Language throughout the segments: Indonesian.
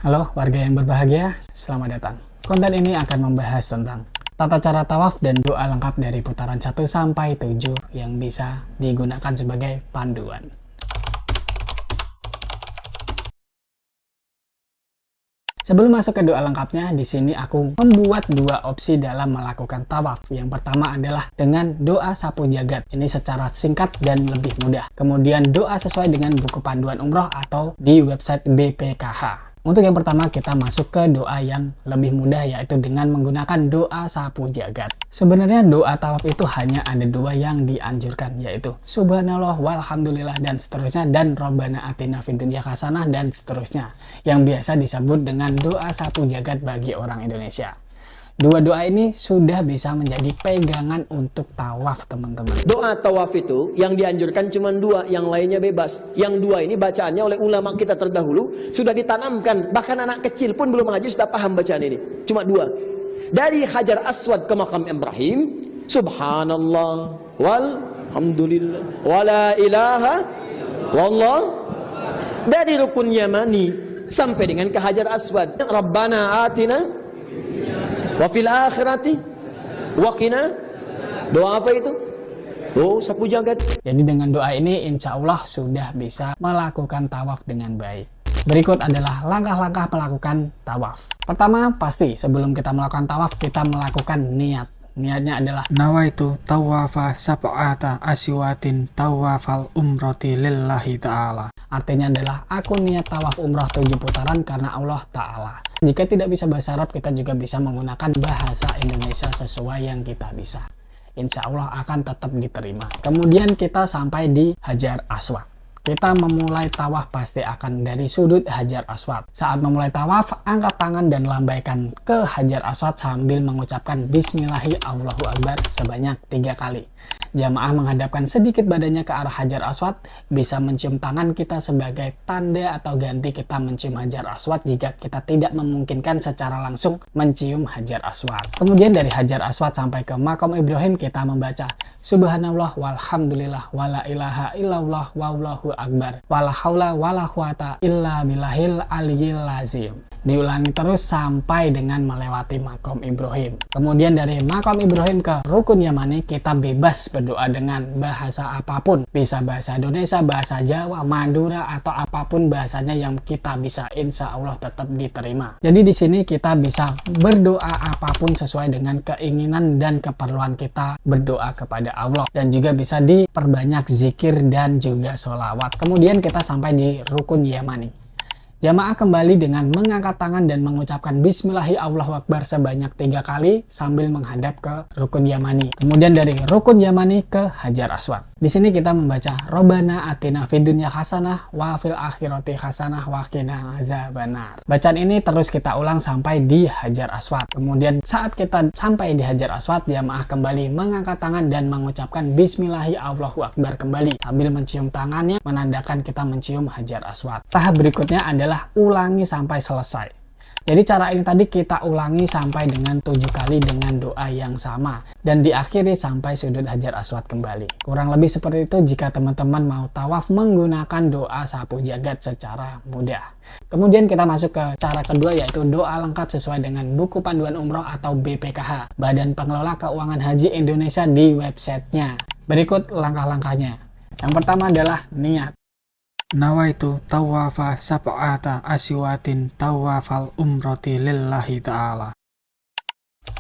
Halo warga yang berbahagia, selamat datang. Konten ini akan membahas tentang tata cara tawaf dan doa lengkap dari putaran 1 sampai 7 yang bisa digunakan sebagai panduan. Sebelum masuk ke doa lengkapnya, di sini aku membuat dua opsi dalam melakukan tawaf. Yang pertama adalah dengan doa sapu jagat. Ini secara singkat dan lebih mudah. Kemudian doa sesuai dengan buku panduan umroh atau di website BPKH. Untuk yang pertama kita masuk ke doa yang lebih mudah, yaitu dengan menggunakan doa sapu jagat. Sebenarnya doa tawaf itu hanya ada dua yang dianjurkan, yaitu subhanallah walhamdulillah dan seterusnya, dan robbana atina fid dunya hasanah dan seterusnya, yang biasa disebut dengan doa sapu jagat bagi orang Indonesia. Dua doa ini sudah bisa menjadi pegangan untuk tawaf, teman-teman. Doa tawaf itu yang dianjurkan cuma dua, yang lainnya bebas. Yang dua ini bacaannya oleh ulama kita terdahulu sudah ditanamkan, bahkan anak kecil pun belum mengaji sudah paham bacaan ini. Cuma dua. Dari Hajar Aswad ke makam Ibrahim, subhanallah walhamdulillah wala ilaha wallah. Dari rukun Yamani sampai dengan ke Hajar Aswad, Rabbana atina wa fil akhirati wa qina. Doa apa itu? Oh, sapu jagat. Jadi dengan doa ini insya Allah sudah bisa melakukan tawaf dengan baik. Berikut adalah langkah-langkah melakukan tawaf. Pertama, pasti sebelum kita melakukan tawaf, kita melakukan niat. Niatnya adalah nawaitu tawafa sab'ata aswatin tawafal umrati lillahi ta'ala. Artinya adalah aku niat tawaf umrah 7 putaran karena Allah Ta'ala. Jika tidak bisa bahasa Arab, kita juga bisa menggunakan bahasa Indonesia sesuai yang kita bisa. Insya Allah akan tetap diterima. Kemudian kita sampai di Hajar Aswad. Kita memulai tawaf pasti akan dari sudut Hajar Aswad. Saat memulai tawaf, angkat tangan dan lambaikan ke Hajar Aswad sambil mengucapkan Bismillahi Allahu Akbar sebanyak 3 kali. Jamaah menghadapkan sedikit badannya ke arah Hajar Aswad, bisa mencium tangan kita sebagai tanda atau ganti kita mencium Hajar Aswad jika kita tidak memungkinkan secara langsung mencium Hajar Aswad. Kemudian dari Hajar Aswad sampai ke makam Ibrahim, kita membaca subhanallah walhamdulillah wala ilaha illallah wallahu akbar wala haula wala quwata illa billahil aliyyil azim. Diulangi terus sampai dengan melewati makam Ibrahim. Kemudian dari makam Ibrahim ke rukun Yamani, kita bebas berdoa dengan bahasa apapun. Bisa bahasa Indonesia, bahasa Jawa, Madura, atau apapun bahasanya yang kita bisa, insya Allah tetap diterima. Jadi di sini kita bisa berdoa apapun sesuai dengan keinginan dan keperluan kita berdoa kepada Allah. Dan juga bisa diperbanyak zikir dan juga sholawat. Kemudian kita sampai di rukun Yamani. Jamaah kembali dengan mengangkat tangan dan mengucapkan Bismillahi Allahu Akbar sebanyak 3 kali sambil menghadap ke rukun Yamani. Kemudian dari rukun Yamani ke Hajar Aswad. Di sini kita membaca Robbana atina fid dunya hasanah wa fil akhirati hasanah wa qina azabannar. Bacaan ini terus kita ulang sampai di Hajar Aswad. Kemudian saat kita sampai di Hajar Aswad, jamaah kembali mengangkat tangan dan mengucapkan Bismillahi Allahu Akbar kembali sambil mencium tangannya menandakan kita mencium Hajar Aswad. Tahap berikutnya adalah ulangi sampai selesai. Jadi cara ini tadi kita ulangi sampai dengan 7 kali dengan doa yang sama dan diakhiri sampai sudut Hajar Aswad kembali. Kurang lebih seperti itu jika teman-teman mau tawaf menggunakan doa sapu jagat secara mudah. Kemudian kita masuk ke cara kedua, yaitu doa lengkap sesuai dengan buku panduan umroh atau BPKH, Badan Pengelola Keuangan Haji Indonesia, di websitenya. Berikut langkah-langkahnya. Yang pertama adalah niat. Nawaitu tawafa sab'ata aswatin tawafal umrati lillahi ta'ala.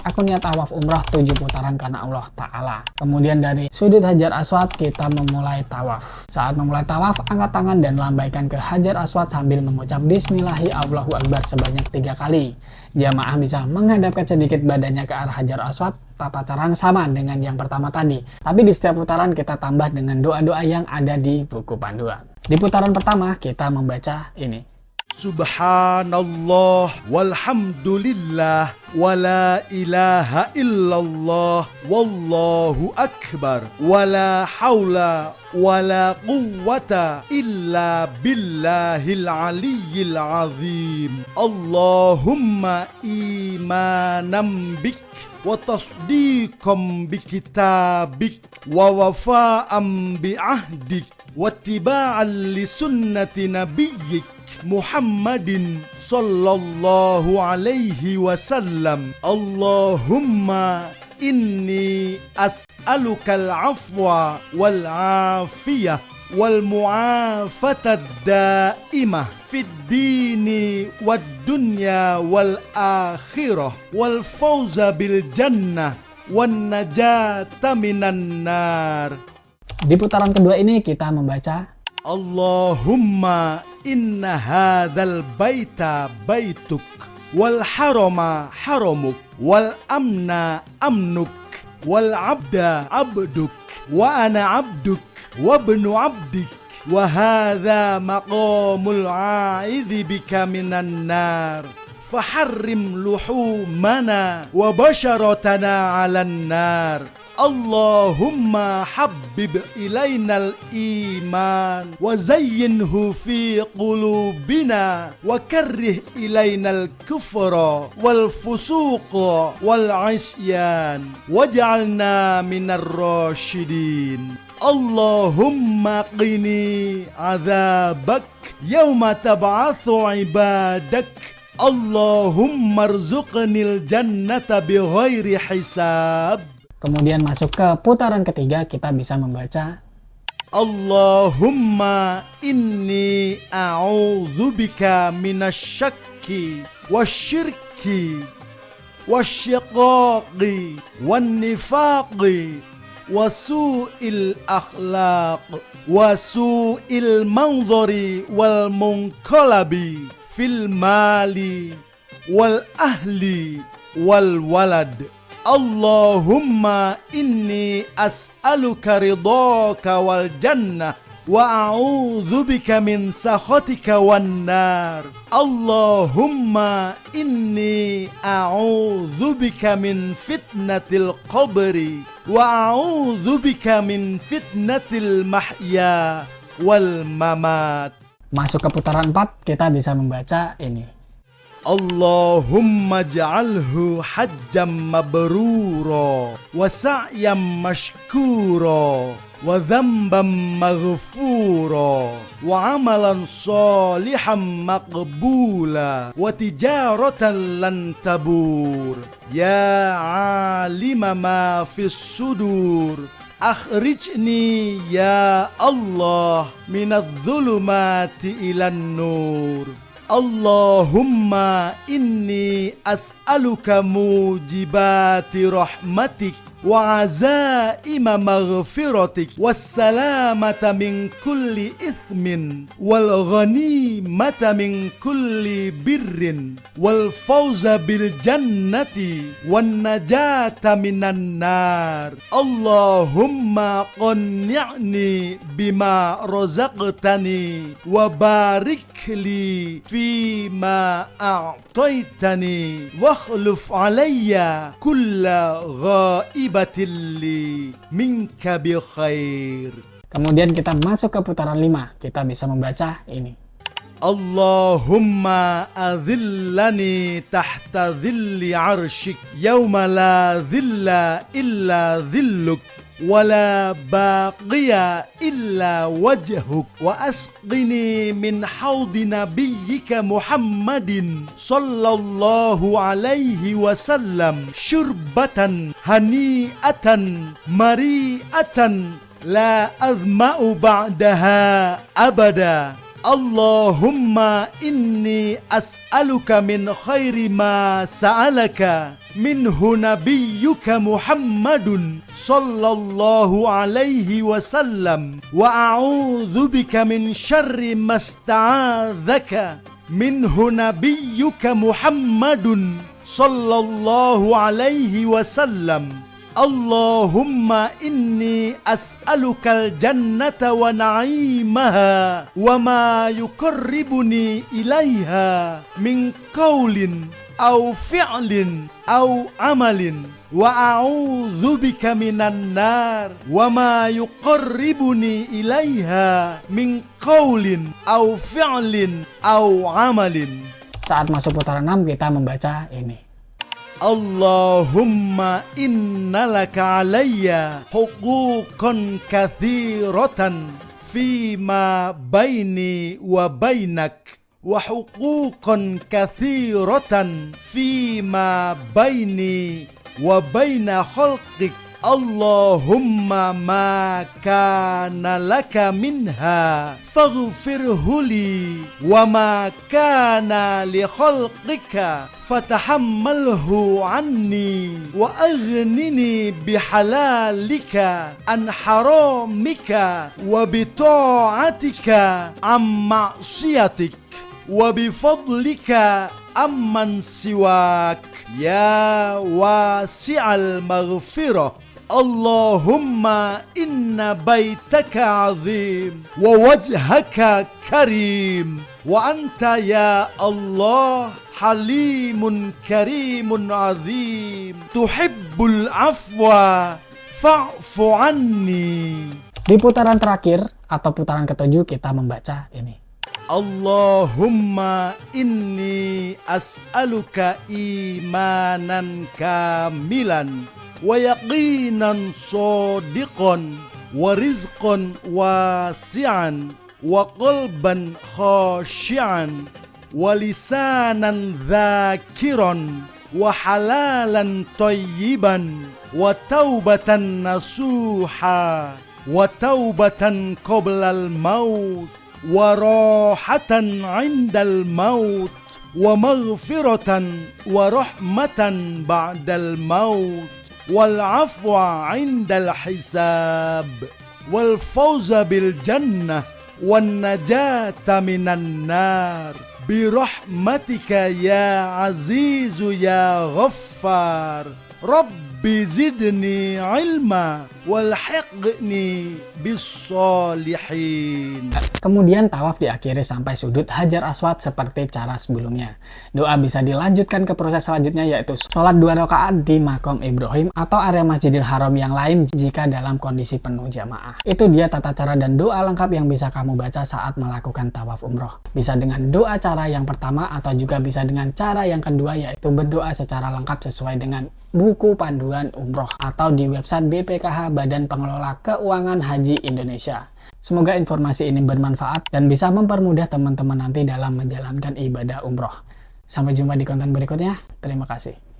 Aku niat tawaf umrah 7 putaran karena Allah Ta'ala. Kemudian dari sudut Hajar Aswad kita memulai tawaf. Saat memulai tawaf, angkat tangan dan lambaikan ke Hajar Aswad sambil mengucap Bismillahi Allahu Akbar sebanyak 3 kali. Jamaah bisa menghadapkan sedikit badannya ke arah Hajar Aswad. Tata cara sama dengan yang pertama tadi. Tapi di setiap putaran kita tambah dengan doa-doa yang ada di buku panduan. Di putaran pertama kita membaca ini. Subhanallah walhamdulillah wala ilaha illallah wallahu akbar wala haula wala quwwata illa billahil aliyyil azim. Allahumma imanam bik wa tasdiqam bi kitabik wa wafa'am bi ahdik wa tiba'an li sunnati nabiyyik Muhammadin sallallahu alaihi wasallam. Allahumma inni as'alukal afwa wal afiyah wal mu'afatad daimah fid dini wad dunya wal akhirah wal fawza bil jannah wan najata minan nar. Di putaran kedua ini kita membaca Allahumma inna hadzal baita baituk wal harama haramuk wal amna amnuk wal abda abduk wa ana abduk wa ibnu abdik wa hadza maqamul a'idzi bika minan nar faharrim luhumana wa basharatana 'alan nar. Allahumma habbib ilainal iman wa zayyinhu fi qulubina wa karrih ilainal kufra wal fusuqa wal isyan waj'alna minar rasyidin. Allahumma qini adzabak yawma tab'atsu ibadak. Allahumma rzuqnil jannata bighairi hisab. Kemudian masuk ke putaran ketiga, kita bisa membaca Allahumma inni a'udzubika minasyakki wasyirki wasyiqaqi wannifaqi wasu'il akhlaq wasu'il manzari wal munqalabi fil mali wal ahli wal walad. Allahumma inni as'aluka ridhaka wal jannah wa a'udzubika min sakhatika wan nar. Allahumma inni a'udzubika min fitnatil qabri wa a'udzubika min fitnatil mahya wal mamat. Masuk ke putaran 4, kita bisa membaca ini. Allahumma ja'alhu hajjam mabrura wa sa'yam mashkura wa dhanbam maghfura wa amalan salihan maqbula wa tijaratan lan tabur. Ya alima ma fis sudur akhrijni ya Allah minadh dhulumati ilan nur. Allahumma inni as'aluka mujibati rahmatik wa azaima maghfiratik wassalamata min kulli ithmin wal ghanimata min kulli birrin wal fawza bil jannati wan najata minan nar. Allahumma qanni'ni bima razaqtani wa barik li fima a'taitani wa akhluf alayya kulla ghaibatilli minka bi khair. Kemudian kita masuk ke putaran 5, kita bisa membaca ini. Allahumma adhillani tahta dhilli arshik yawma la dhilla illa dhilluk wala baqiya illa wajhuk wa asqini min haudi nabiyyika Muhammadin sallallahu alaihi wasallam syurbatan hani'atan mari'atan la azma'u ba'daha abada. Allahumma inni as'aluka min khairi ma sa'alaka minhu nabiyyuka Muhammadun sallallahu alaihi wasallam wa a'udzubika min syarri masta'adzaka minhu nabiyyuka Muhammadun sallallahu alaihi wasallam. Allahumma inni as'alukal jannata wa na'imaha wa ma yuqarribuni ilaiha min qawlin aw fi'lin aw amalin wa a'udzubika minan nar wa ma yuqarribuni ilaiha min qawlin aw fi'lin aw amalin. Saat masuk putaran 6, kita membaca ini. Allahumma innalaka alayya huquqan kathiratan fima baini wa bainak وحقوقا كثيرة فيما بيني وبين خلقك اللهم ما كان لك منها فاغفره لي وما كان لخلقك فتحمله عني وأغنني بحلالك عن حرامك وبطاعتك عن معصيتك وبفضلك عمن سواك يا واسع المغفرة اللهم إن بيتك عظيم ووجهك كريم وأنت يا الله حليم كريم عظيم تحب العفو فاعف عني. Di putaran terakhir atau putaran ketujuh kita membaca ini. Allahumma inni as'aluka imanan kamilan wa yaqinan sadiqan wa rizqan wasi'an wa qalban khashi'an wa lisanan dhakiran wa halalan tayyiban wa taubatan nasuha wa taubatan qoblal maut wa rahatan 'indal maut wa maghfiratan wa rahmatan ba'dal maut wal afwa 'indal hisab wal fawza bil jannah wan najata minan nar bi rahmatika ya azizu ya ghaffar rabbi zidni ilma walhiqni bis solihin. Kemudian tawaf diakhiri sampai sudut Hajar Aswad seperti cara sebelumnya. Doa bisa dilanjutkan ke proses selanjutnya, yaitu sholat 2 rakaat di Maqam Ibrahim atau area Masjidil Haram yang lain jika dalam kondisi penuh jamaah. Itu dia tata cara dan doa lengkap yang bisa kamu baca saat melakukan tawaf umroh. Bisa dengan doa cara yang pertama atau juga bisa dengan cara yang kedua, yaitu berdoa secara lengkap sesuai dengan buku panduan umroh atau di website BPKH Badan Pengelola Keuangan Haji Indonesia. Semoga informasi ini bermanfaat dan bisa mempermudah teman-teman nanti dalam menjalankan ibadah umroh. Sampai jumpa di konten berikutnya. Terima kasih.